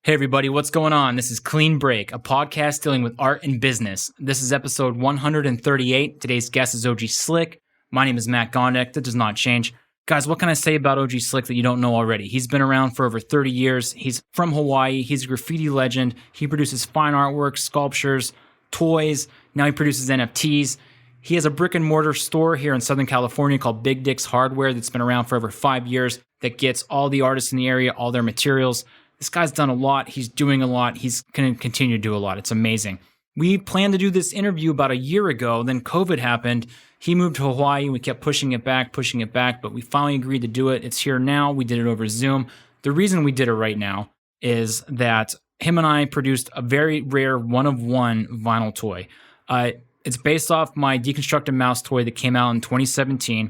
Hey everybody, what's going on? This is Clean Break, a podcast dealing with art and business. This is episode 138. Today's guest is OG Slick. My name is Matt Gondek. That does not change. Guys, what can I say about OG Slick that you don't know already? He's been around for over 30 years. He's from Hawaii. He's a graffiti legend. He produces fine artwork, sculptures, toys. Now he produces NFTs. He has a brick and mortar store here in Southern California called Big Dick's Hardware that's been around for over 5 years that gets all the artists in the area, all their materials. This guy's done a lot. He's doing a lot. He's going to continue to do a lot. It's amazing. We planned to do this interview about a year ago. Then COVID happened. He moved to Hawaii and we kept pushing it back, but we finally agreed to do it. It's here now. We did it over Zoom. The reason we did it right now is that him and I produced a very rare one-of-one vinyl toy. It's based off my deconstructed mouse toy that came out in 2017.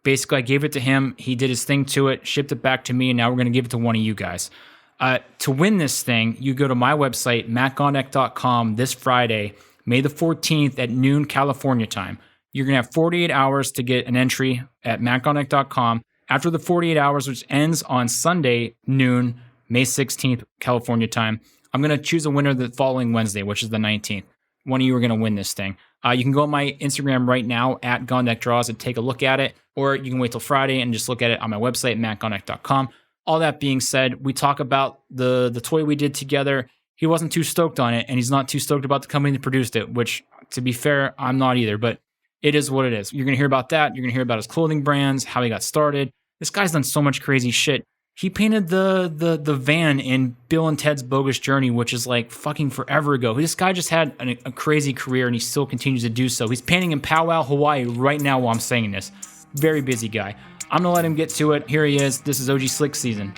Basically, I gave it to him. He did his thing to it, shipped it back to me, and now we're going to give it to one of you guys. To win this thing, you go to my website, mattgondek.com, this Friday, May the 14th at noon California time. You're going to have 48 hours to get an entry at mattgondek.com. After the 48 hours, which ends on Sunday, noon, May 16th California time, I'm going to choose a winner the following Wednesday, which is the 19th. One of you are going to win this thing. You can go on my Instagram right now, at GondekDraws, and take a look at it, or you can wait till Friday and just look at it on my website, mattgondek.com. All that being said, we talk about the toy we did together. He wasn't too stoked on it, and he's not too stoked about the company that produced it, which, to be fair, I'm not either, but it is what it is. You're going to hear about that. You're going to hear about his clothing brands, how he got started. This guy's done so much crazy shit. He painted the van in Bill and Ted's Bogus Journey, which is like fucking forever ago. This guy just had a crazy career, and he still continues to do so. He's painting in Powwow, Hawaii right now while I'm saying this. Very busy guy. I'm going to let him get to it. Here he is. This is OG Slick season.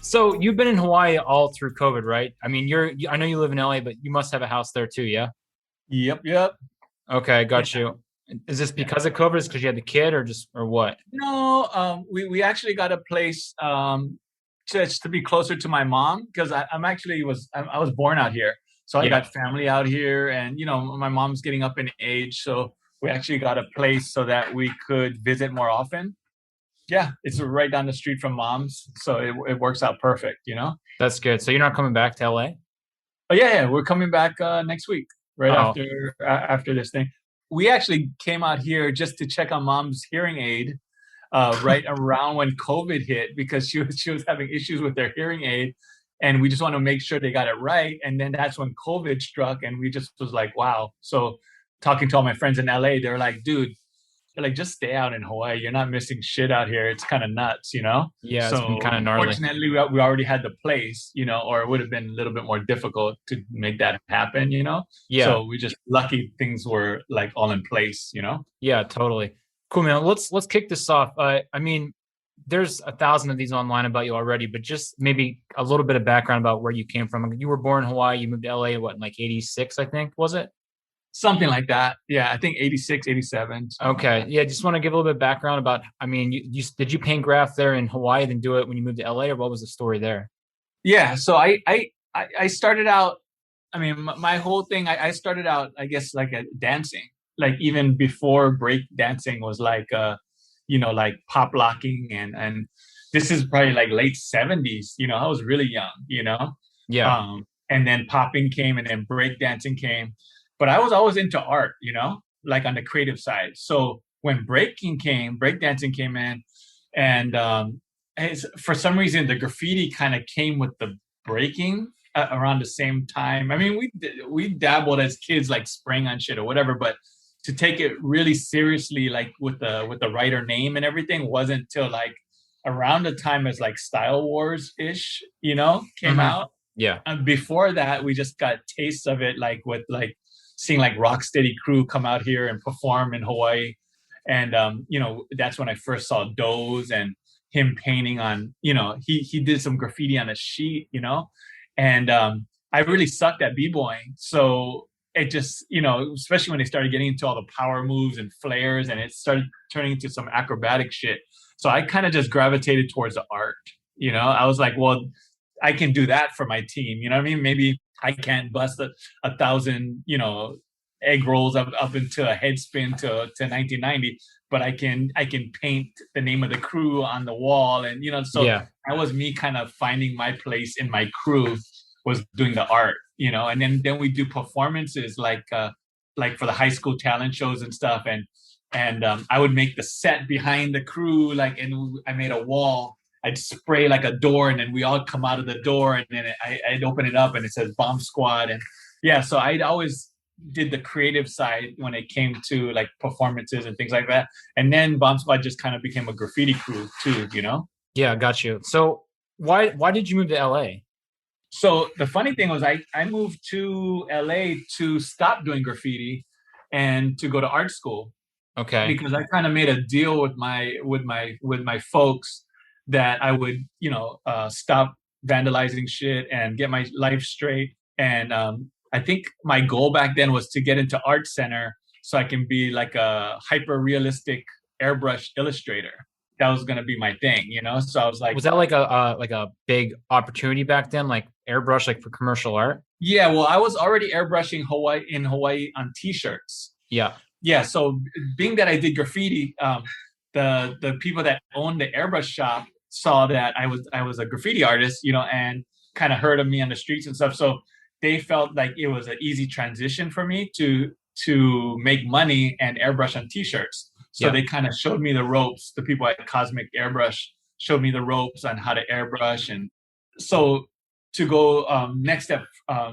So you've been in Hawaii all through COVID, right? I mean, I know you live in LA, but you must have a house there too, yeah? Yep. Okay, got you. Is this because of COVID? Is because you had the kid, or what? No, we actually got a place just to be closer to my mom, because I was born out here, so I got family out here, and my mom's getting up in age, so we actually got a place so that we could visit more often. Yeah, it's right down the street from mom's, so it works out perfect. That's good. So you're not coming back to LA? Oh yeah, we're coming back next week, right after this thing. We actually came out here just to check on mom's hearing aid right around when COVID hit, because she was having issues with their hearing aid, and we just want to make sure they got it right. And then that's when COVID struck, and we just was like, wow. So talking to all my friends in LA, they're like, dude, just stay out in Hawaii. You're not missing shit out here. It's kind of nuts, Yeah, so, it's been kind of gnarly. Fortunately, we already had the place, or it would have been a little bit more difficult to make that happen, Yeah. So we just lucky things were like all in place, Yeah, totally. Cool, man. Let's kick this off. I mean, there's 1,000 of these online about you already, but just maybe a little bit of background about where you came from. You were born in Hawaii. You moved to LA, in like 86, I think, was it? Something like that. Yeah, I think 86, 87. Okay. Yeah, just want to give a little bit of background about, I mean, did you paint graph there in Hawaii, then do it when you moved to LA, or what was the story there? Yeah, so I started out, I mean, my whole thing, I started out, I guess, like at dancing. Like even before break dancing was like, like pop locking, and this is probably like late 70s, I was really young, Yeah. And then popping came, and then break dancing came. But I was always into art, like on the creative side. So when breakdancing came in, and for some reason the graffiti kind of came with the breaking around the same time. I mean, we dabbled as kids, like spraying on shit or whatever, but to take it really seriously, like with the writer name and everything, wasn't till like around the time as like Style Wars ish, came out. Yeah. And before that, we just got tastes of it, like with like seeing like Rocksteady Crew come out here and perform in Hawaii. And, that's when I first saw Doze and him painting on, he did some graffiti on a sheet, and I really sucked at b-boying. So it just, especially when they started getting into all the power moves and flares, and it started turning into some acrobatic shit. So I kind of just gravitated towards the art, I was like, well, I can do that for my team. You know what I mean? Maybe I can't bust a thousand, egg rolls up into a head spin to 1990, but I can paint the name of the crew on the wall, and so Yeah. that was me kind of finding my place in my crew, was doing the art, and then we do performances like for the high school talent shows and stuff, and I would make the set behind the crew, and I made a wall. I'd spray like a door, and then we all come out of the door, and then I'd open it up, and it says Bomb Squad, and yeah. So I'd always did the creative side when it came to like performances and things like that, and then Bomb Squad just kind of became a graffiti crew too. Yeah, got you. So why did you move to LA? So the funny thing was, I moved to LA to stop doing graffiti and to go to art school, Okay. because I kind of made a deal with my folks that I would stop vandalizing shit and get my life straight. And I think my goal back then was to get into art center so I can be like a hyper realistic airbrush illustrator. That was gonna be my thing. So I was like, Was that like a big opportunity back then, like airbrush, like for commercial art? yeah, well, I was already airbrushing Hawaii on t-shirts. Yeah. Yeah, so being that I did graffiti, the people that owned the airbrush shop saw that I was a graffiti artist, and kind of heard of me on the streets and stuff. So they felt like it was an easy transition for me to make money and airbrush on t-shirts. So Yeah. they kind of showed me the ropes. The people at Cosmic Airbrush showed me the ropes on how to airbrush, and so to go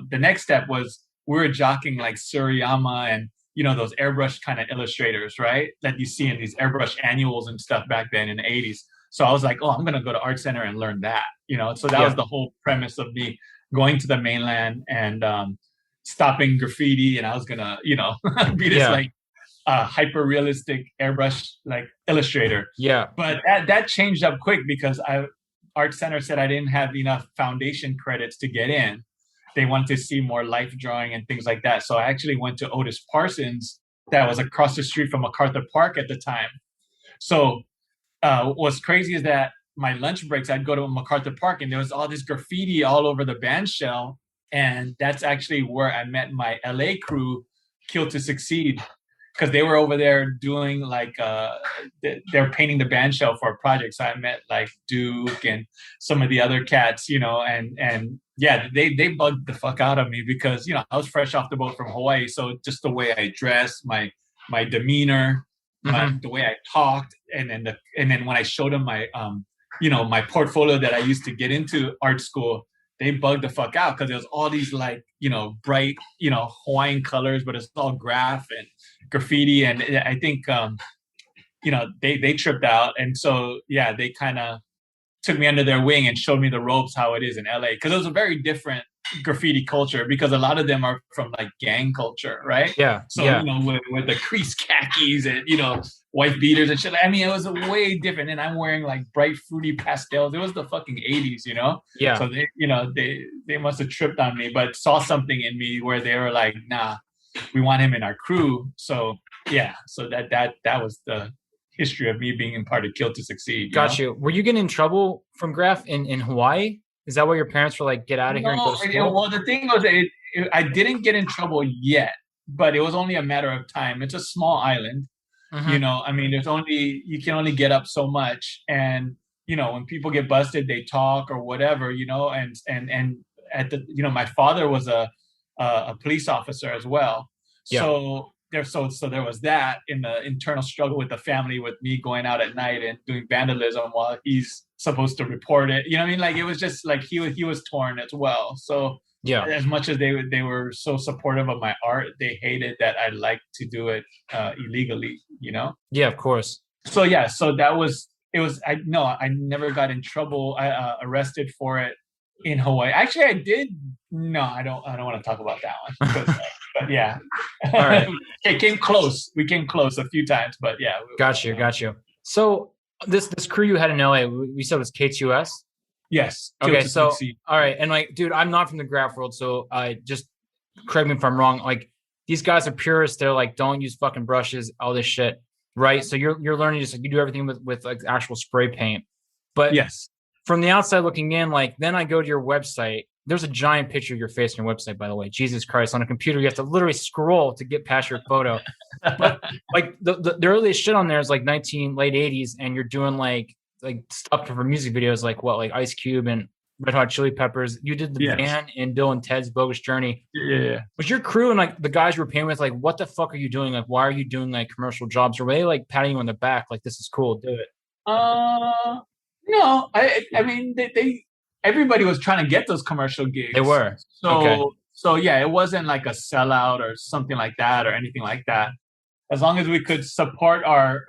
the next step was, we were jockeying like Suriyama and those airbrush kind of illustrators, right? That you see in these airbrush annuals and stuff back then in the 80s. So I was like, oh, I'm going to go to art center and learn that. So that was Yeah. the whole premise of me going to the mainland and stopping graffiti. And I was going to, be this Yeah. like hyper realistic airbrush like illustrator. Yeah. But that changed up quick because art center said I didn't have enough foundation credits to get in. They wanted to see more life drawing and things like that. So I actually went to Otis Parsons, that was across the street from MacArthur Park at the time. So what's crazy is that my lunch breaks, I'd go to MacArthur Park and there was all this graffiti all over the band shell. And that's actually where I met my LA crew, Kill to Succeed, because they were over there doing like they're painting the band shell for a project. So I met like Duke and some of the other cats, and yeah, they bugged the fuck out of me because I was fresh off the boat from Hawaii. So just the way I dressed, my demeanor, the way I talked, and then when I showed them my my portfolio that I used to get into art school, they bugged the fuck out because there's all these like bright Hawaiian colors, but it's all graph and graffiti, and I think they tripped out, and so yeah, they kind of took me under their wing and showed me the ropes how it is in LA, because it was a very different graffiti culture, because a lot of them are from like gang culture, right? Yeah. So Yeah. with the crease khakis and white beaters and shit. I mean, it was way different, and I'm wearing like bright fruity pastels. It was the fucking 80s, Yeah. So they must have tripped on me, but saw something in me where they were like, nah, we want him in our crew. So yeah, so that was the history of me being in part of Kill to Succeed. Got you. Were you getting in trouble from graph in Hawaii? Is that why your parents were like, get out of here and go to school? Well, the thing was, I didn't get in trouble yet, but it was only a matter of time. It's a small island. I mean, you can only get up so much, and when people get busted, they talk or whatever, and at the my father was a police officer as well. Yeah. So there was that in the internal struggle with the family, with me going out at night and doing vandalism while he's supposed to report it. I mean, like, it was just like he was torn as well. So Yeah. as much as they were so supportive of my art, they hated that I liked to do it illegally. Yeah, of course. So yeah, so that was it. Was I never got in trouble, arrested for it in Hawaii. Actually, I did. No, I don't want to talk about that one. But yeah, All right. It came close. We came close a few times, but yeah. Got you. So this crew you had in LA, we said was K2S? Yes. Okay, so all right, and like, dude, I'm not from the graph world, so just correct me if I'm wrong. Like, these guys are purists. They're like, don't use fucking brushes, all this shit, right? So you're learning just like you do everything with like actual spray paint. But yes, from the outside looking in, like then I go to your website. There's a giant picture of your face on your website, by the way. Jesus Christ. On a computer, you have to literally scroll to get past your photo. But like the earliest shit on there is like late 80s, and you're doing like stuff for music videos like what, like Ice Cube and Red Hot Chili Peppers. You did the Yes. van in Bill and Ted's Bogus Journey. Yeah. Was your crew and like the guys you were paying with like, what the fuck are you doing? Like, why are you doing like commercial jobs? Or were they like patting you on the back like, this is cool, do it? No, I mean they everybody was trying to get those commercial gigs. They were. So Okay. so yeah, it wasn't like a sellout or something like that or anything like that. As long as we could support our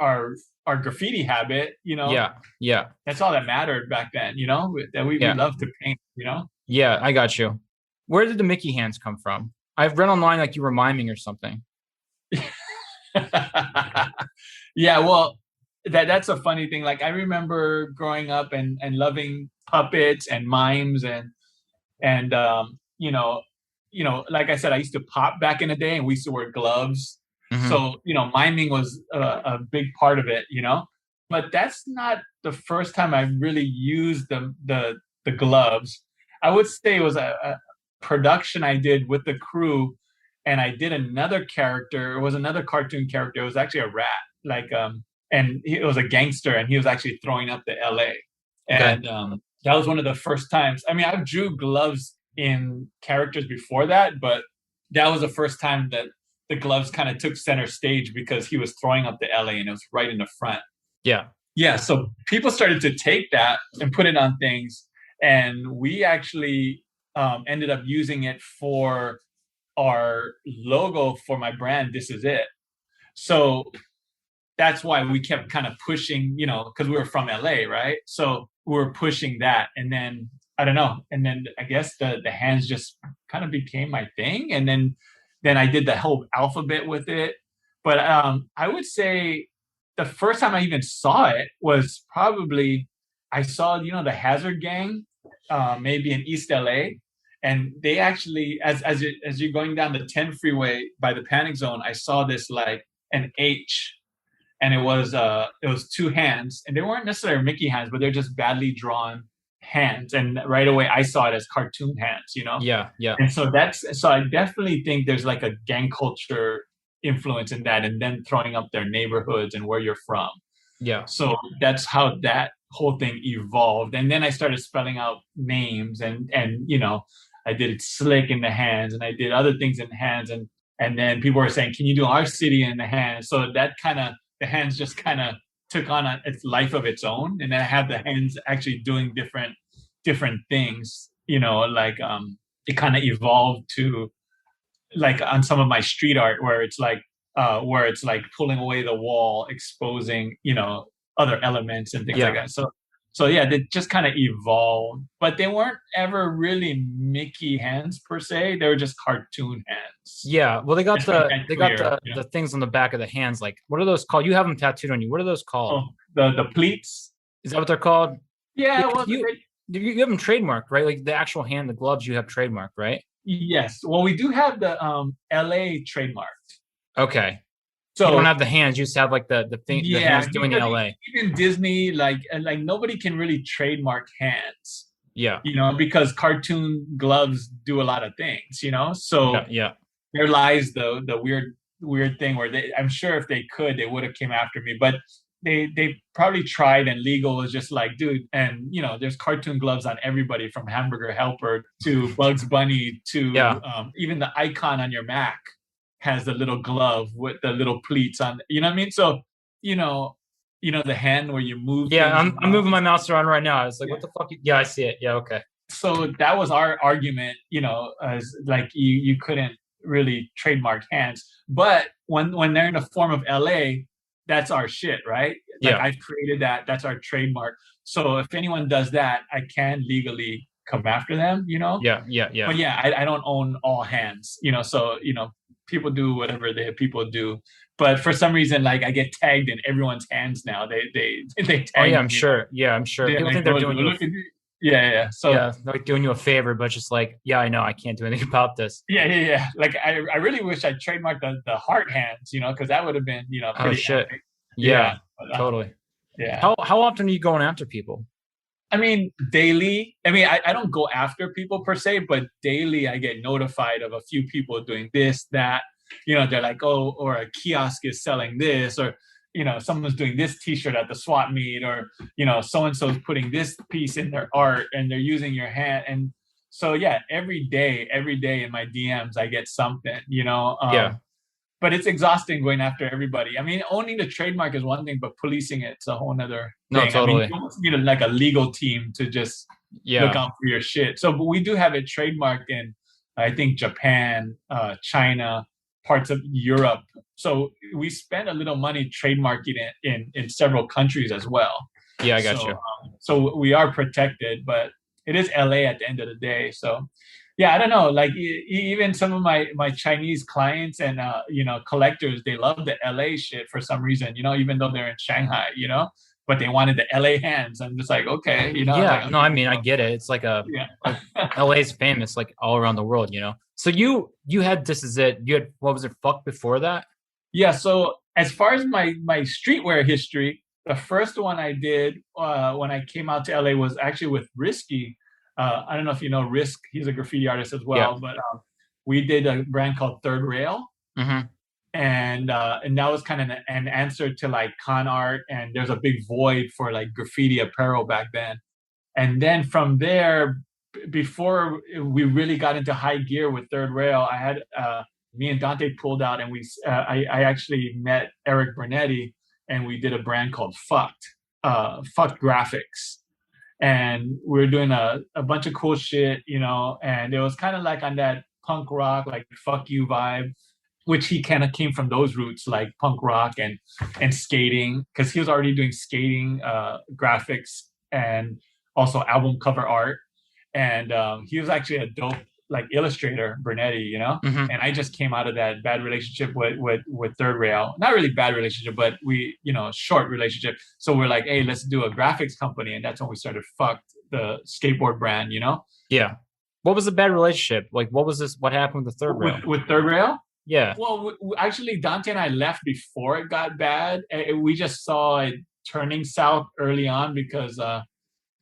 graffiti habit, Yeah. that's all that mattered back then, that we Yeah. love to paint. Yeah, I got you. Where did the Mickey hands come from? I've read online like you were miming or something. Yeah, well, that's a funny thing. Like I remember growing up and loving puppets and mimes and like I said, I used to pop back in the day, and we used to wear gloves. Mhm. So miming was a big part of it. But that's not the first time I really used the gloves. I would say it was a production I did with the crew, and I did another character. It was another cartoon character. It was actually a rat, and it was a gangster, and he was actually throwing up the LA. Okay. And that was one of the first times. I mean, I've drew gloves in characters before that, but that was the first time that the gloves kind of took center stage because he was throwing up the LA and it was right in the front. Yeah. Yeah, so people started to take that and put it on things, and we actually ended up using it for our logo for my brand. This is it. So that's why we kept kind of pushing, because we were from LA, right? So we were pushing that, and then I don't know, and then I guess the hands just kind of became my thing, and then I did the whole alphabet with it. But I would say the first time I even saw it was probably I saw the Hazard Gang, maybe in East LA, and they actually as you're going down the 10 freeway by the panic zone, I saw this like an H, and it was two hands, and they weren't necessarily Mickey hands, but they're just badly drawn hands, and right away I saw it as cartoon hands. Yeah. And so I definitely think there's like a gang culture influence in that, and then throwing up their neighborhoods and where you're from. Yeah. So that's how that whole thing evolved. And then I started spelling out names, and I did Slick in the hands, and I did other things in the hands, and then people were saying, can you do our city in the hands? So that kind of, the hands just kind of took on its life of its own, and then I had the hands actually doing different things. Like it kind of evolved to like on some of my street art where it's like pulling away the wall, exposing other elements and things like that. So yeah, they just kind of evolved, but they weren't ever really Mickey hands per se. They were just cartoon hands. Yeah. Well, they got the things on the back of the hands. Like, what are those called? You have them tattooed on you. What are those called? The pleats. Is that what they're called? Yeah. Well, you have them trademarked, right? Like the actual hand, the gloves you have trademarked, right? Yes. Well, we do have the LA trademarked. Okay. So you don't have the hands. You just have like the thing. Yeah, the hands doing LA. Even Disney, like nobody can really trademark hands. Yeah. Because cartoon gloves do a lot of things. So yeah. There lies the weird thing where I'm sure if they could, they would have came after me, but they probably tried, and legal was just like, dude, and there's cartoon gloves on everybody from Hamburger Helper to Bugs Bunny to even the icon on your Mac has the little glove with the little pleats on. You know what I mean? So the hand where you move. Yeah, I'm moving my mouse around right now. I was like, what the fuck? Yeah, I see it. Yeah, okay. So that was our argument, as like you couldn't really trademark hands, but when they're in the form of LA, that's our shit, right? Like I've created that. That's our trademark. So if anyone does that, I can legally come after them. Yeah. But yeah, I don't own all hands. So people do whatever people do. But for some reason, like I get tagged in everyone's hands now. They tag. Oh yeah, I'm sure. Yeah, I'm sure. People think they're doing you. Yeah. So they're like doing you a favor, but just like, yeah, I know I can't do anything about this. Yeah. Like I really wish I trademarked the heart hands, because that would have been, pretty shit. epic. Yeah, totally. Yeah. How often are you going after people? I mean, daily. I mean, I don't go after people per se, but daily I get notified of a few people doing this, that. They're like, oh, or a kiosk is selling this, or someone's doing this T-shirt at the swap meet, or so and so's putting this piece in their art, and they're using your hand, and so yeah, every day in my DMs I get something. Yeah. But it's exhausting going after everybody. I mean, owning the trademark is one thing, but policing it's a whole nother No, thing. I mean, totally. you almost need like a legal team to just look Yeah. out for your shit. So, but we do have it trademarked in, I think, Japan, China, parts of Europe. So we spend a little money trademarking it in several countries as well. Yeah, I got So, you. so we are protected, but it is LA at the end of the day. So, yeah, I don't know. Like even some of my Chinese clients and collectors, they love the LA shit for some reason. Even though they're in Shanghai, but they wanted the LA hands. I'm just like, okay, like Yeah, I'm no, I giving mean, I you get it. It's yeah. like LA's famous like all around the world, you know. So you had This Is It. You had, what was it, Fuck before that? Yeah, so as far as my streetwear history, the first one I did when I came out to LA was actually with Risky. I don't know if you know Risk. He's a graffiti artist as Yeah. well, but we did a brand called Third Rail, Mm-hmm. and that was kind of an answer to like con art, and there's a big void for like graffiti apparel back then. And then from there, before we really got into high gear with Third Rail, I had me and Dante pulled out, and I actually met Eric Bernetti, and we did a brand called Fucked Graphics, and we were doing a bunch of cool shit, and it was kind of like on that punk rock, like fuck you vibe, which he kind of came from those roots, like punk rock and skating, because he was already doing skating graphics and also album cover art, and he was actually a dope like illustrator, Bernetti, Mm-hmm. and I just came out of that bad relationship with Third Rail. Not really bad relationship, but we, short relationship. So we're like, hey, let's do a graphics company, and that's when we started Fucked, the skateboard brand. Yeah. What was the bad relationship? Like, what was this? What happened with the third rail? With Third Rail. Yeah. Well, actually, Dante and I left before it got bad. We just saw it turning south early on because of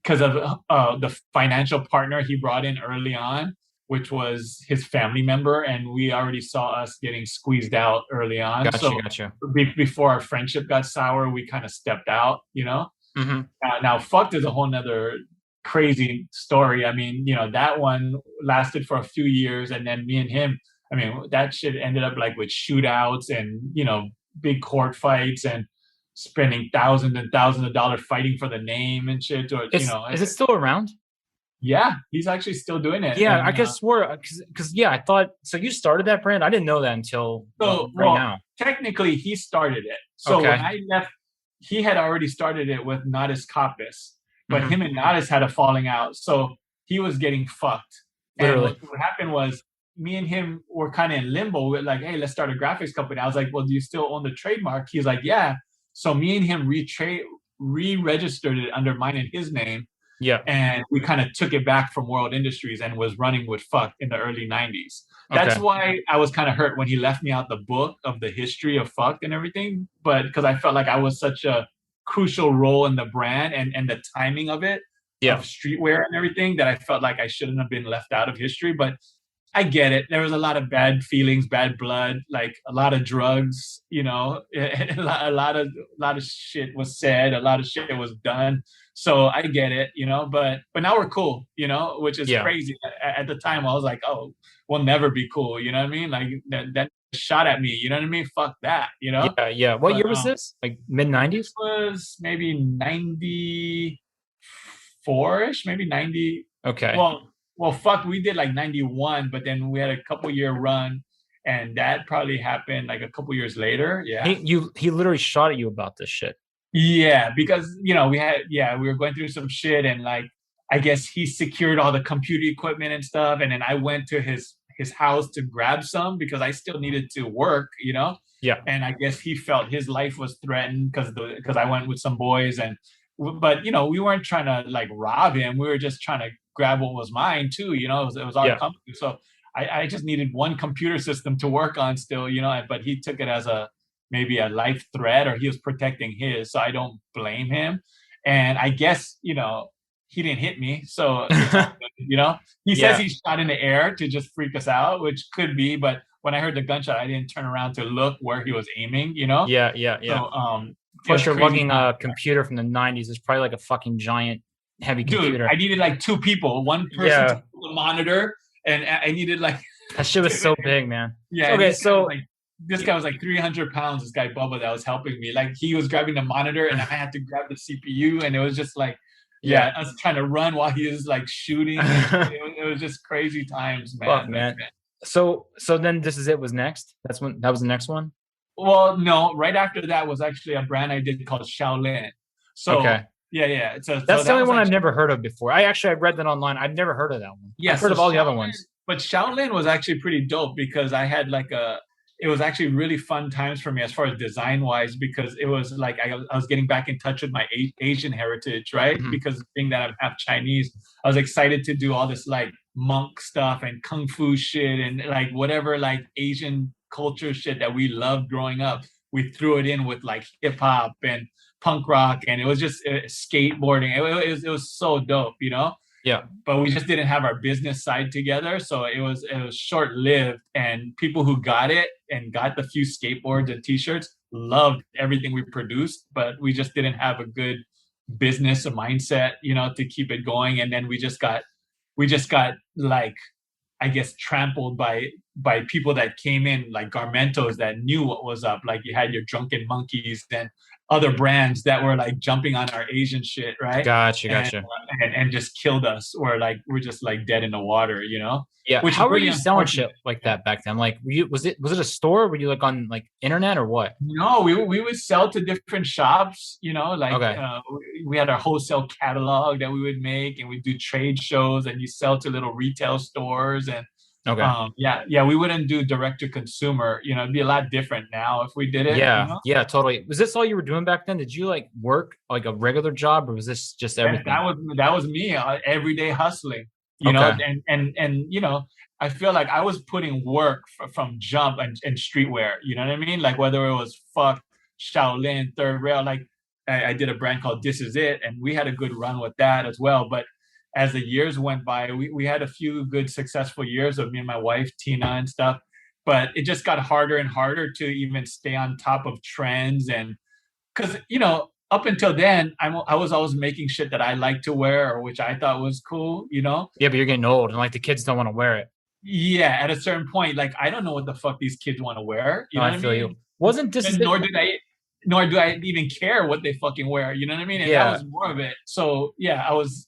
the financial partner he brought in early on, which was his family member, and we already saw us getting squeezed out early on. Gotcha. So Gotcha. before our friendship got sour, we kind of stepped out. Mm-hmm. Now, fucked is a whole nother crazy story. I mean, that one lasted for a few years, and then me and him, I mean, that shit ended up like with shootouts and big court fights and spending thousands and thousands of dollars fighting for the name and shit. Or Is it still around? yeah, he's actually still doing it. Yeah, I And guess we're because yeah, I thought so. You started that brand? I didn't know that until right well, now. technically, he started it. So when Okay. I left, he had already started it with Natis Kapis, but Mm-hmm. him and Natis had a falling out. So he was getting fucked. And Literally. what happened was me and him were kind of in limbo. We're like, hey, let's start a graphics company. I was like, well, do you still own the trademark? He's like, yeah. So me and him re-registered it under mine and his name, Yeah. and we kind of took it back from World Industries and was running with Fuck in the early 90s. That's Okay. why I was kind of hurt when he left me out the book of the history of Fuck and everything, but because I felt like I was such a crucial role in the brand and the timing of it, of Yeah. streetwear and everything, that I felt like I shouldn't have been left out of history. But I get it. There was a lot of bad feelings, bad blood, like a lot of drugs. A lot of shit was said, a lot of shit was done. So I get it. But now we're cool, which is Yeah. crazy. At the time, I was like, oh, we'll never be cool. You know what I mean? Like that shot at me. You know what I mean? Fuck that. Yeah. Yeah. What But year was this? Like mid this '90s? was maybe 94ish, maybe 90. Okay. Well, fuck, we did like 91, but then we had a couple year run, and that probably happened like a couple years later. Yeah. He literally shot at you about this shit. Yeah, because we were going through some shit, and like I guess he secured all the computer equipment and stuff, and then I went to his house to grab some because I still needed to work. Yeah. And I guess he felt his life was threatened because I went with some boys, but we weren't trying to like rob him. We were just trying to grab what was mine too. It was our Yeah. company, so I just needed one computer system to work on still. But he took it as maybe a life threat, or he was protecting his. So I don't blame him. And I guess he didn't hit me, so it's all good, you know. He says Yeah. he shot in the air to just freak us out, which could be, but when I heard the gunshot, I didn't turn around to look where he was aiming, you know. Yeah. Yeah. Yeah. So it Plus, was you're crazy lugging time. a computer from the 90s. It's probably like a fucking giant, heavy Dude, computer. I needed like two people, one person to Yeah. pull the monitor, and I needed like That shit was so big, man. yeah, and Okay. So, this guy was like 300 pounds, this guy Bubba that was helping me. Like he was grabbing the monitor and I had to grab the CPU, and it was just like yeah. yeah, us trying to run while he was like shooting, and it was just crazy times, Fuck, man. Back man. then. So then This Is It was next. That was the next one. Well, no, right after that was actually a brand I did called Shaolin. So Okay. yeah. So That's the that only was one I've actually never heard of before. I read that online. I've never heard of that one. yeah. I've heard So of all the other Shaolin, ones. but Shaolin was actually pretty dope because I had like a. It was actually really fun times for me as far as design wise because it was like I was getting back in touch with my Asian heritage, right? Mhm. Because being that I'm half Chinese, I was excited to do all this like monk stuff and kung fu shit and like whatever like Asian culture shit that we loved growing up. We threw it in with like hip hop and punk rock, and it was just skateboarding. It was so dope, you know. Yeah. But we just didn't have our business side together, so it was short lived. And people who got it and got the few skateboards and T-shirts loved everything we produced, but we just didn't have a good business mindset, you know, to keep it going. And then we just got like I guess trampled by people that came in like Garmentos that knew what was up. Like you had your Drunken Monkeys and other brands that were like jumping on our Asian shit, right? Gotcha. And Gotcha. and just killed us, or like we're just like dead in the water, you know? Yeah. Which is How were really you selling unfortunate. shit like that back then? Like, was it a store? Were you like on like internet or what? No, we would sell to different shops, you know, like Okay. we had our wholesale catalog that we would make, and we do trade shows, and you sell to little retail stores, and Okay. yeah, we wouldn't do direct to consumer. You know, it'd be a lot different now if we did it. You Yeah. know, Yeah. Totally. Was this all you were doing back then? Did you like work like a regular job, or was this just everything? that was me everyday hustling. You know, Okay. and you know, I feel like I was putting work from Jump and streetwear. You know what I mean? Like whether it was Fuck, Shaolin, Third Rail. Like I did a brand called This Is It, and we had a good run with that as well. But as the years went by, we had a few good successful years of me and my wife Tina and stuff. But it just got harder and harder to even stay on top of trends, and because you know up until then I was always making shit that I like to wear or which I thought was cool, you know. Yeah, but you're getting old, and like the kids don't want to wear it. Yeah, at a certain point, like I don't know what the fuck these kids want to wear, you No, know I what I feel you. mean. Wasn't This Is And It? nor do I even care what they fucking wear, you know what I mean. And that Yeah. was more of it. So yeah, I was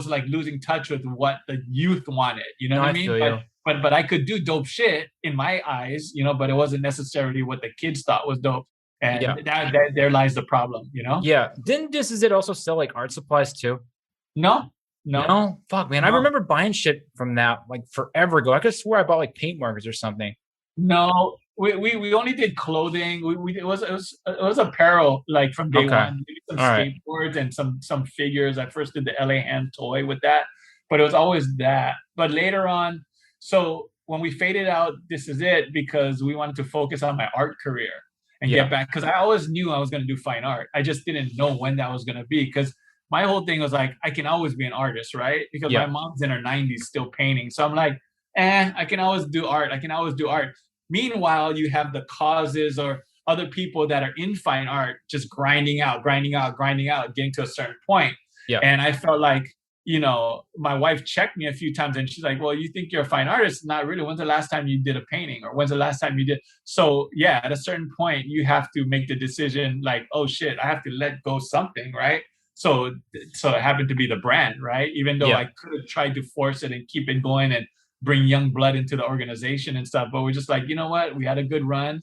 like losing touch with what the youth wanted, you know No, what I I mean. feel you. But I could do dope shit in my eyes, you know, but it wasn't necessarily what the kids thought was dope. And Yeah. that there lies the problem, you know. Yeah. Didn't This Is It also sell like art supplies too? No, no, No, fuck, man. I no. remember buying shit from that like forever ago. I could swear I bought like paint markers or something. No, we only did clothing. It was apparel like from day Okay. one. We did some All right. skateboards and some figures. I first did the LA hand toy with that, but it was always that. But later on, so when we faded out, This Is It because we wanted to focus on my art career and get Yeah. back because I always knew I was going to do fine art. I just didn't know when that was going to be because my whole thing was like I can always be an artist, right? Because my Yeah. mom's in her 90s still painting, so I'm like, I can always do art. I can always do art. Meanwhile, you have the causes or other people that are in fine art just grinding out, getting to a certain point. Yeah. And I felt like, you know, my wife checked me a few times and she's like, well, you think you're a fine artist? Not really. When's the last time you did a painting? Or when's the last time you did? So, yeah, at a certain point, you have to make the decision like, oh shit, I have to let go something, right? So, so it happened to be the brand, right? Even though Yeah. I could have tried to force it and keep it going and bring young blood into the organization and stuff. But we're just like, you know what? We had a good run.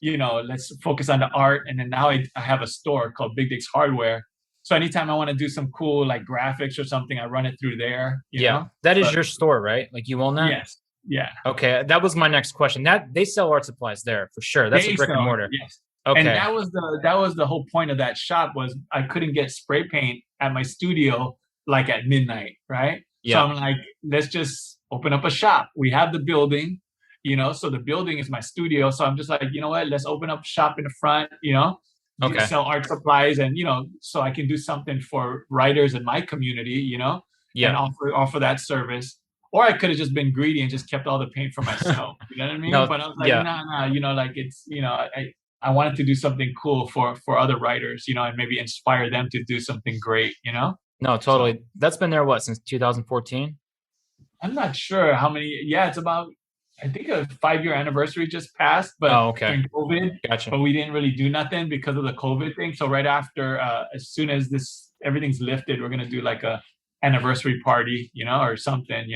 You know, let's focus on the art. And then now I have a store called Big Dick's Hardware. So anytime I want to do some cool like graphics or something, I run it through there, you Yeah. know? That is But your store, right? Like you own that? yes, yeah. Okay. That was my next question. That they sell art supplies there for sure. That's a They brick and sell, mortar. yes. And Okay. that was the whole point of that shop was I couldn't get spray paint at my studio like at midnight, right? So Yeah. I'm like, let's just open up a shop. We have the building, you know, so the building is my studio. So I'm just like, you know what, let's open up shop in the front, you know, Okay. sell art supplies, and so I can do something for writers in my community, and Yeah. offer that service. Or I could have just been greedy and just kept all the paint for myself. You know what I mean? No. But I was like, Yeah. nah, like it's, I wanted to do something cool for other writers, and maybe inspire them to do something great. No, So totally. That's been there what, since 2014? I'm not sure how many. Yeah, it's about, I think a 5-year anniversary just passed, but Oh, okay. during COVID, Gotcha. but we didn't really do nothing because of the COVID thing. So right after, as soon as this everything's lifted, we're gonna do like a anniversary party, or something.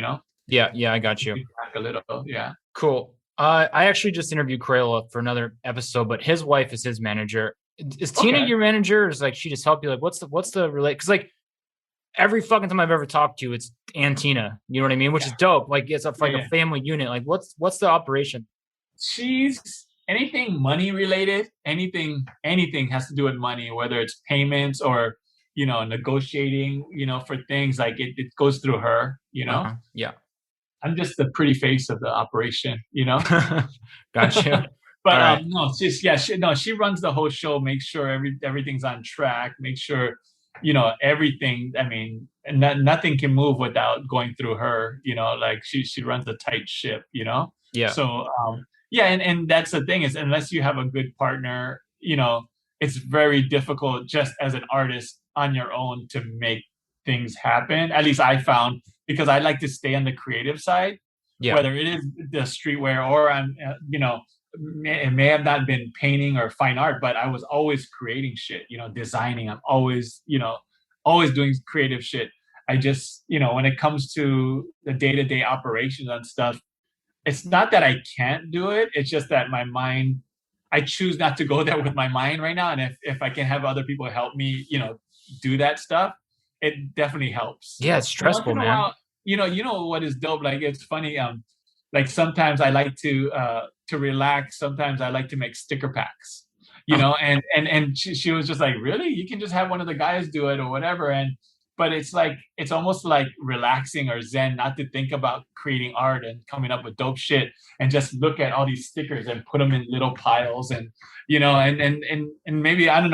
Yeah, yeah, I got you. Give back a little, yeah. Cool. I actually just interviewed Crayola for another episode, but his wife is his manager. Is Tina Okay. your manager, or is like she just help you? Like, what's the relate? Because like every fucking time I've ever talked to, it's and Tina. You know what I mean? Which is Yeah. dope. Like it's a, Yeah, like a yeah. family unit. Like what's the operation? She's anything money related, anything has to do with money, whether it's payments or negotiating, for things like it goes through her. Yeah. I'm just the pretty face of the operation. Got you. All But right. no, she's yeah, she runs the whole show, makes sure everything's on track, make sure everything. I mean, and nothing can move without going through her. Like she runs a tight ship. Yeah. So yeah, and that's the thing is, unless you have a good partner, it's very difficult just as an artist on your own to make things happen. At least I found, because I like to stay on the creative side, Yeah. whether it is the streetwear or it may have not been painting or fine art, but I was always creating shit, designing. I'm always doing creative shit. I just, when it comes to the day-to-day operations and stuff, it's not that I can't do it. It's just that my mind, I choose not to go there with my mind right now. And if I can have other people help me, do that stuff, it definitely helps. Yeah, it's And once stressful, in a man. while, what is dope? Like it's funny. Like sometimes I like to relax. Sometimes I like to make sticker packs. And she was just like, really? You can just have one of the guys do it or whatever. But it's like, it's almost like relaxing or zen not to think about creating art and coming up with dope shit, and just look at all these stickers and put them in little piles. And and maybe I don't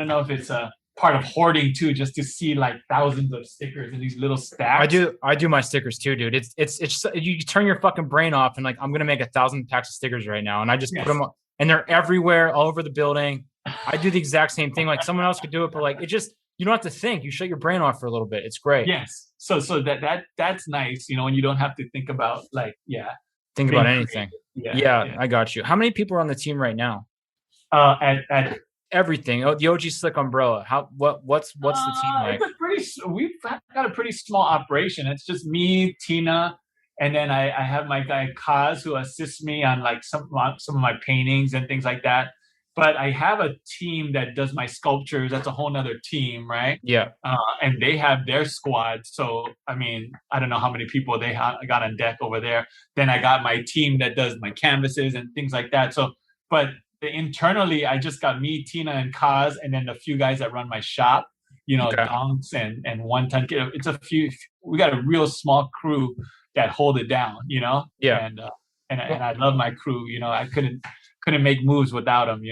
know if it's a part of hoarding too, just to see like thousands of stickers in these little I stacks. do I do my stickers too, dude. It's you turn your fucking brain off and like I'm gonna make 1,000 packs of stickers right now, and I just put Yes. them and they're everywhere, all over the building. I do the exact same thing. Like someone else could do it, but like it just you don't have to think. You shut your brain off for a little bit. It's great. Yes. So that's nice, when you don't have to think about like, yeah, Think about being anything. creative. Yeah, Yeah, yeah. I got you. How many people are on the team right now? At Everything. Oh, the OG Slick umbrella. What's the team like? we've got a pretty small operation. It's just me, Tina, and then I have my guy Kaz, who assists me on like some of my paintings and things like that. But I have a team that does my sculptures. That's a whole nother team, right? Yeah. And they have their squad. So I mean, I don't know how many people they got on deck over there. Then I got my team that does my canvases and things like that. So, but internally, I just got me, Tina, and Kaz, and then a few guys that run my shop. Okay. Donks and one ton. It's a few. We got a real small crew that hold it down. Yeah. And I love my crew. I couldn't make moves without them.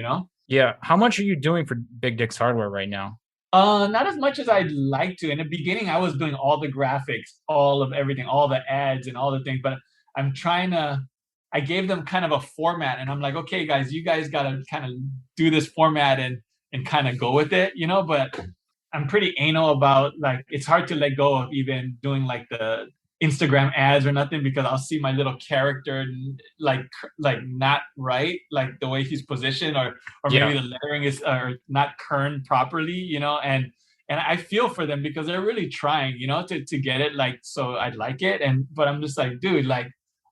Yeah. How much are you doing for Big Dick's Hardware right now? Not as much as I'd like to. In the beginning, I was doing all the graphics, all of everything, all the ads and all the things. But I'm trying to. I gave them kind of a format, and I'm like, okay, guys, you guys got to kind of do this format and kind of go with it, But I'm pretty anal about, like, it's hard to let go of even doing like the Instagram ads or nothing, because I'll see my little character like not right, like the way he's positioned, or Yeah. maybe the lettering is not kerned properly, and I feel for them because they're really trying, to get it like, so I like it. But I'm just like, dude, like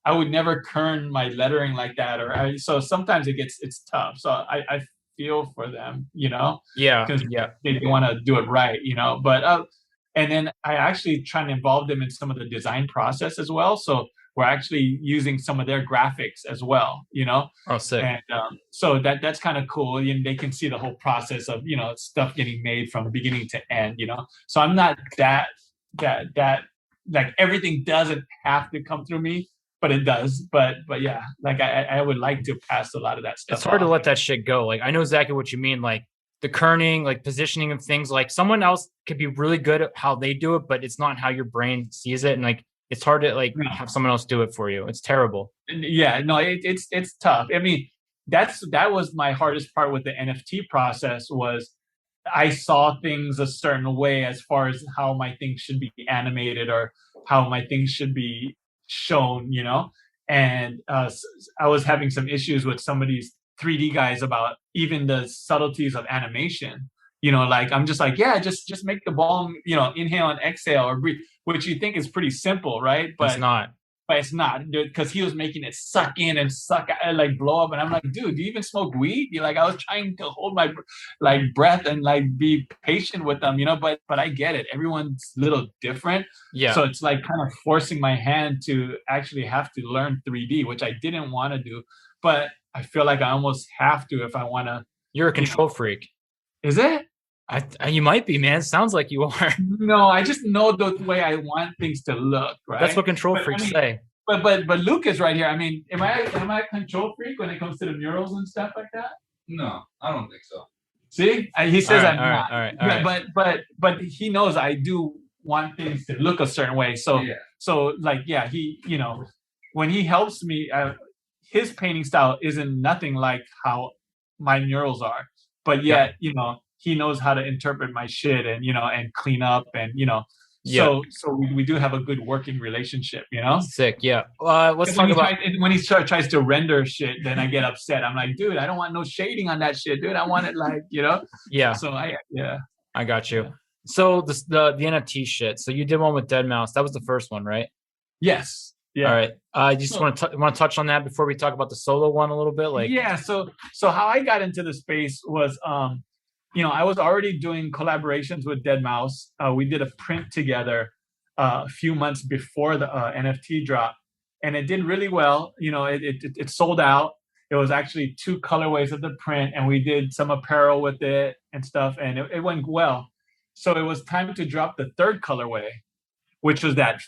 I would never kern my lettering like that, so sometimes it's tough. So I feel for them, Yeah. because Yeah. they want to do it right, But and then I actually try and involve them in some of the design process as well. So we're actually using some of their graphics as well. Oh, sick. And so that's kind of cool. And they can see the whole process of stuff getting made from beginning to end. So I'm not that like everything doesn't have to come through me, but it does. But yeah, like I would like to pass a lot of that stuff It's hard to off. let that shit go. Like I know exactly what you mean. Like the kerning, like positioning of things. Like someone else could be really good at how they do it, but it's not how your brain sees it. And like it's hard to like No. have someone else do it for you. It's terrible. Yeah, no, it's tough. I mean, that was my hardest part with the NFT process was I saw things a certain way as far as how my things should be animated or how my things should be shown, you know. And I was having some issues with some of these 3D guys about even the subtleties of animation. You know, like I'm just like, yeah, just make the ball, you know, inhale and exhale or breathe, which you think is pretty simple, right? It's not. But it's not, because he was making it suck in and suck out, like blow up. And I'm like, dude, do you even smoke weed? You're like, I was trying to hold my like breath and like be patient with them, you know. But I get it. Everyone's a little different. Yeah. So it's like kind of forcing my hand to actually have to learn 3D, which I didn't want to do. But I feel like I almost have to if I want to. You're a control freak. Is it? You might be, man. It sounds like you are. No, I just know the way I want things to look, right? That's what control freaks say. But Luke is right here. I mean, am I a control freak when it comes to the murals and stuff like that? No, I don't think so. See, he says I'm not. All right. But he knows I do want things to look a certain way. So Yeah. so like yeah, he, you know, when he helps me, his painting style isn't nothing like how my murals are. But yet, you know, he knows how to interpret my shit and, you know, and clean up and, you know. So we do have a good working relationship, you know. Sick, yeah. Let's talk about when he tries to render shit, then I get upset. I'm like, dude, I don't want no shading on that shit, dude. I want it like, you know. Yeah. So I got you. So the NFT shit. So you did one with Dead Mouse. That was the first one, right? Yes. Yeah. All right. You just want to touch on that before we talk about the solo one a little bit, like. Yeah. So how I got into the space was you know, I was already doing collaborations with Dead Mouse. We did a print together a few months before the NFT drop, and it did really well. You know, it sold out. It was actually 2 colorways of the print, and we did some apparel with it and stuff, and it went well. So it was time to drop the 3rd colorway, which was that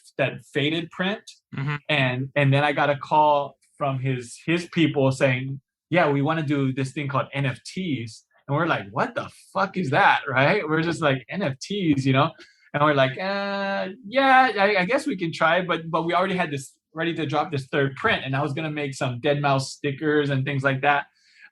faded print. Mm-hmm. And then I got a call from his people saying, yeah, we want to do this thing called NFTs. And we're like, what the fuck is that, right? We're just like, NFTs, you know? And we're like, yeah, I guess we can try, but we already had this ready to drop this 3rd print, and I was gonna make some Dead Mouse stickers and things like that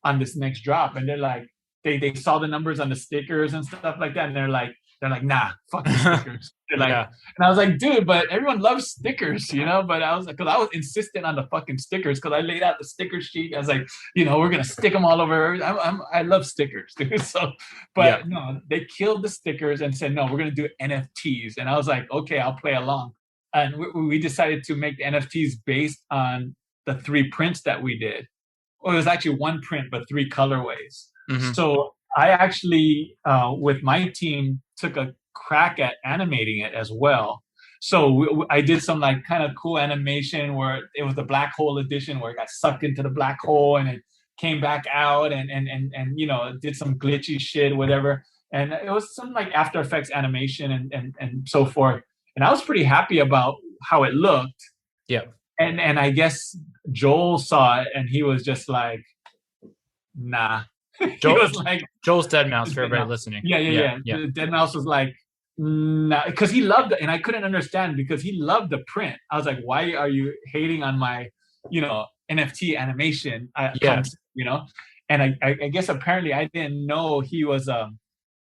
on this next drop. And they're like, they saw the numbers on the stickers and stuff like that, and they're like, nah, fuck the stickers. They're like, and I was like, dude, but everyone loves stickers, you know? But I was like, because I was insistent on the fucking stickers, because I laid out the sticker sheet. I was like, you know, we're gonna stick them all over. I love stickers, dude. So, but no, they killed the stickers and said, no, we're gonna do NFTs. And I was like, okay, I'll play along. And we decided to make the NFTs based on the 3 prints that we did. Well, it was actually 1 print, but 3 colorways. Mm-hmm. So I actually, with my team, took a crack at animating it as well. So I did some like kind of cool animation where it was the black hole edition, where it got sucked into the black hole and it came back out, and you know, did some glitchy shit, whatever. And it was some like After Effects animation and so forth. And I was pretty happy about how it looked. Yeah. And I guess Joel saw it and he was just like, nah. He was like, Joel's Dead Mouse for everybody listening. Yeah. Dead Mouse was like, nah, because he loved it, and I couldn't understand because he loved the print. I was like, why are you hating on my, you know, NFT animation concept, you know? And I guess apparently I didn't know he was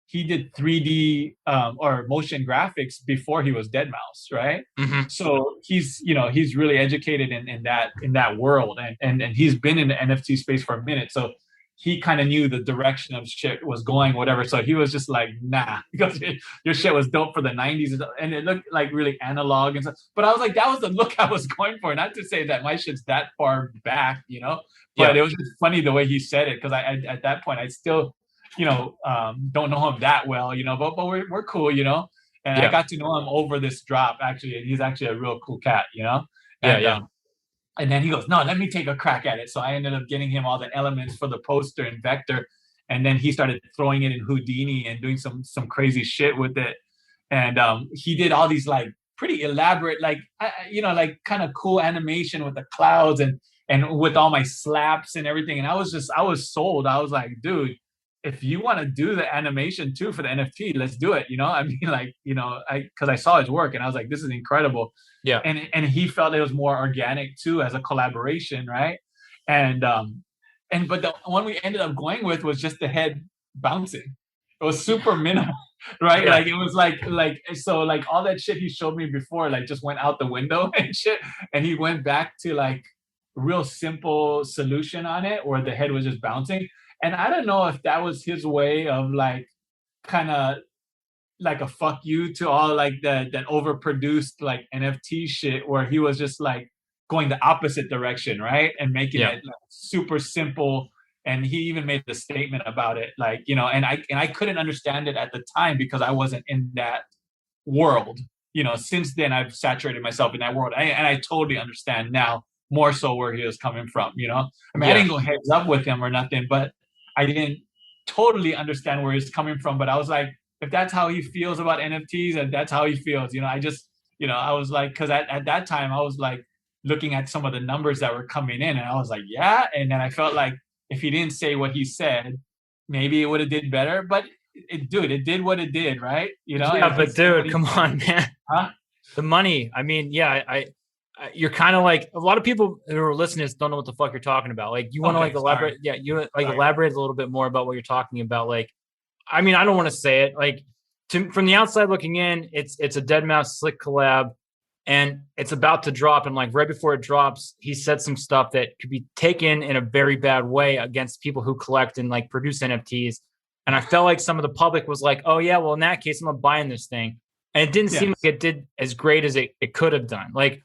he did 3D or motion graphics before he was Dead Mouse, right? Mm-hmm. So he's, you know, he's really educated in that world, and he's been in the NFT space for a minute. So he kind of knew the direction of shit was going, whatever. So he was just like, nah, because your shit was dope for the 90s and it looked like really analog and stuff. But I was like, that was the look I was going for. Not to say that my shit's that far back, you know, but it was just funny the way he said it. Cause I at that point, I still, you know, don't know him that well, you know, but we're cool, you know? And I got to know him over this drop, actually. And he's actually a real cool cat, you know? And, and then he goes, no, let me take a crack at it. So I ended up getting him all the elements for the poster and vector. And then he started throwing it in Houdini and doing some crazy shit with it. And he did all these like pretty elaborate, like, you know, like kind of cool animation with the clouds and with all my slaps and everything. And I was sold. I was like, dude, if you want to do the animation too for the NFT, let's do it. I mean, like, because I saw his work and I was like, this is incredible. Yeah. And he felt it was more organic too as a collaboration, right? But the one we ended up going with was just the head bouncing. It was super minimal, right? Yeah. Like it was like so like all that shit he showed me before like just went out the window and shit. And he went back to like real simple solution on it where the head was just bouncing. And I don't know if that was his way of like kind of like a fuck you to all like that overproduced like NFT shit where he was just like going the opposite direction, right? And making it like, super simple. And he even made the statement about it, like, and I couldn't understand it at the time because I wasn't in that world. Since then I've saturated myself in that world. And I totally understand now more so where he was coming from, I mean, I didn't go heads up with him or nothing, but I didn't totally understand where he's coming from. But I was like, if that's how he feels about NFTs and that's how he feels, I just, I was like, because at that time I was like looking at some of the numbers that were coming in and I was like, yeah. And then I felt like if he didn't say what he said, maybe it would have did better. But it did what it did, right? Yeah, but dude, come on, man. Huh? The money. I mean, yeah, I you're kind of like a lot of people who are listening don't know what the fuck you're talking about. Like, you want to like elaborate? Yeah, you like elaborate a little bit more about what you're talking about. Like, I mean, I don't want to say it. Like, from the outside looking in, it's a deadmau5 Slick collab, and it's about to drop. And like right before it drops, he said some stuff that could be taken in a very bad way against people who collect and like produce NFTs. And I felt like some of the public was like, oh yeah, well in that case, I'm not buying this thing. And it didn't seem like it did as great as it could have done. Like,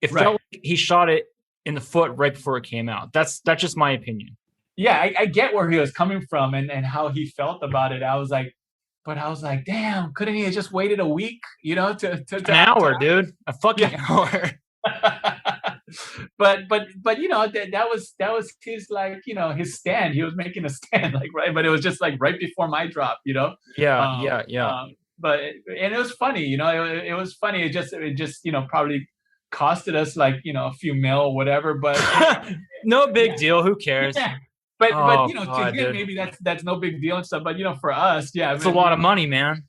it felt like he shot it in the foot right before it came out. That's just my opinion. Yeah, I get where he was coming from and how he felt about it. I was like, damn, couldn't he have just waited a week, to an hour, dude, a fucking hour. but that was his like, his stand. He was making a stand, like, right, but it was just like right before my drop, Yeah. But and it was funny, it was funny. It just probably costed us like a few mil, whatever. But no big deal. Who cares? Yeah. But to him, maybe that's no big deal and stuff. But for us, yeah, it's a lot of money, man.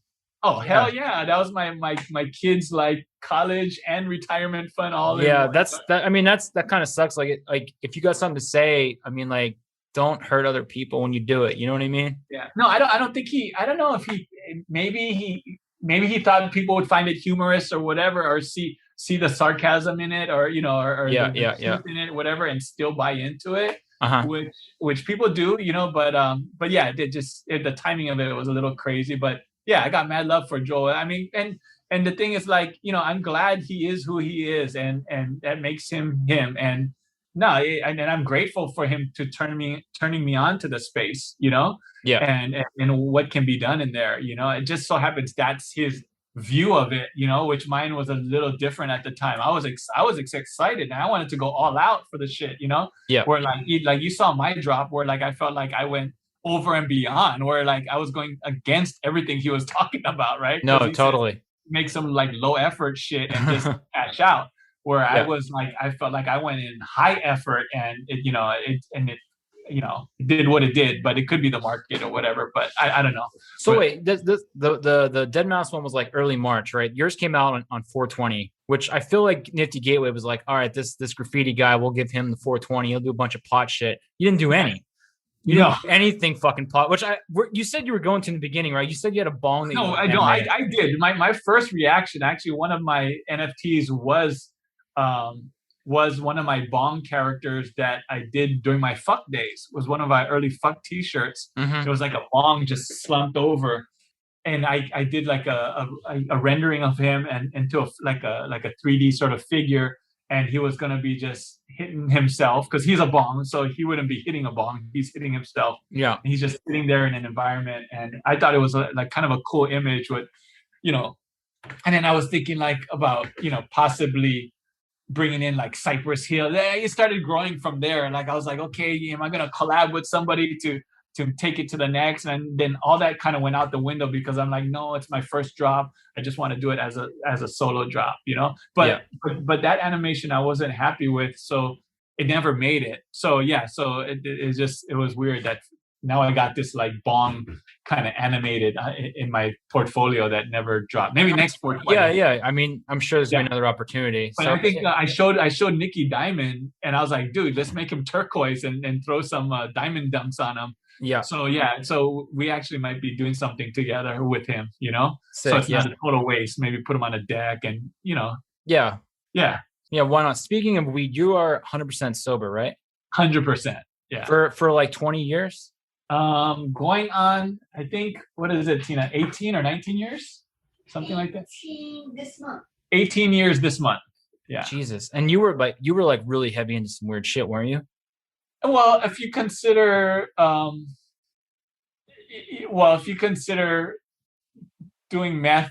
Oh hell yeah, that was my kids' like college and retirement fund all. Yeah, that kind of sucks. Like if you got something to say, I mean, like, don't hurt other people when you do it. You know what I mean? Yeah. No, I don't think I don't know if maybe he thought people would find it humorous or whatever, or see the sarcasm in it, or the truth in it, whatever, and still buy into it. Which people do, but yeah, the timing of it was a little crazy. But yeah, I got mad love for Joel. I mean, and the thing is, like, I'm glad he is who he is, and that makes him him. And and I'm grateful for him to turning me on to the space, and what can be done in there. It just so happens that's his view of it, which mine was a little different at the time. I was excited and I wanted to go all out for the shit, where like you saw my drop where like I felt like I went over and beyond, where like I was going against everything he was talking about, right? No, totally. Make some like low effort shit and just cash out, where I was like, I felt like I went in high effort and it did what it did. But it could be the market or whatever, but I don't know. So wait, the deadmau5 one was like early March, right? Yours came out on 420, which I feel like Nifty Gateway was like, all right, this graffiti guy, we'll give him the 420. He'll do a bunch of pot shit. You didn't do any. You didn't do anything fucking pot, which you said you were going to in the beginning, right? You said you had a bong. I did. My first reaction, actually, one of my NFTs was one of my bong characters that I did during my fuck days. Was one of my early fuck t-shirts. It was like a bong just slumped over, and I did like a rendering of him and into like a 3D sort of figure. And he was going to be just hitting himself because he's a bong. So he wouldn't be hitting a bong. He's hitting himself. Yeah. And he's just sitting there in an environment. And I thought it was like kind of a cool image with, and then I was thinking like about, possibly bringing in like Cypress Hill. It started growing from there. And like, I was like, okay, am I going to collab with somebody to take it to the next? And then all that kind of went out the window because I'm like, no, it's my first drop. I just want to do it as a solo drop, but that animation I wasn't happy with. So it never made it. So yeah. So it was weird that now I got this like bong kind of animated in my portfolio that never dropped. Maybe next portfolio. Yeah. I mean, I'm sure there's gonna be another opportunity. But So I think I showed Nicky Diamond, and I was like, dude, let's make him turquoise and throw some diamond dumps on him. yeah, So we actually might be doing something together with him, so sick. it's not a total waste. Maybe put him on a deck, and Yeah. yeah, Why not? Speaking of weed, you are 100% sober, right? 100%. Yeah. For like 20 years. Going on, I think, what is it, Tina? 18 or 19 years, something like that. 18 this month. 18 years this month. Yeah. Jesus. And you were like really heavy into some weird shit, weren't you? Well, if you consider, doing meth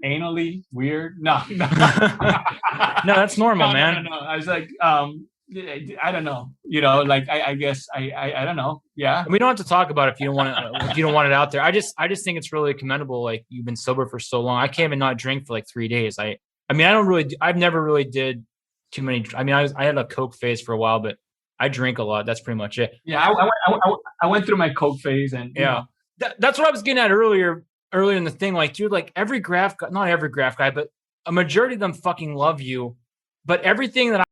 anally weird, no. No, that's normal, man. No. I was like, I don't know. Like I guess I don't know. Yeah. We don't have to talk about it if you don't want it out there. I just think it's really commendable. Like, you've been sober for so long. I can't even not drink for like 3 days. I've never really did too many. I mean, I had a Coke phase for a while, but I drink a lot. That's pretty much it. Yeah. I went through my Coke phase, and that's what I was getting at earlier in the thing. Like, dude, like every graph guy, not every graph guy, but a majority of them fucking love you. But everything that